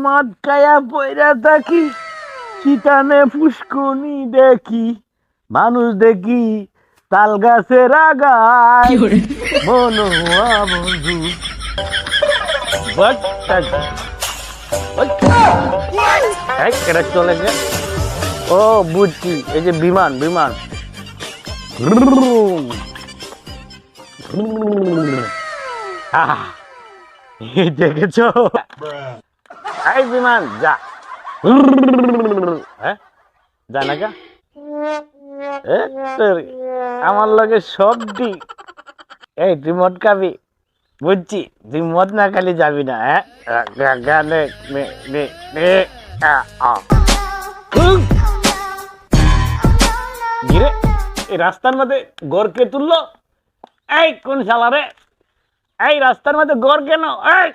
মদ খায়া পয়রা থাকি, চিতানে পুষ্কুনি দেখি, মানুষ দেখি তাল গাছের আগায়, মনোয়া বন্ধু এটা চলে গে। ও বুঝছি, এই যে বিমান বিমান দেখেছ? এই বিমান যা, হ্যাঁ যা না কা আমার লগে সবটি। এই তুই মদ খাবি বুঝছি, তুই মদ না খালি যাবি না। হ্যাঁ গিরে এই রাস্তার মধ্যে গড় কে তুললো? এই কোন শালা রে? এই রাস্তার মধ্যে গড় কেন? এই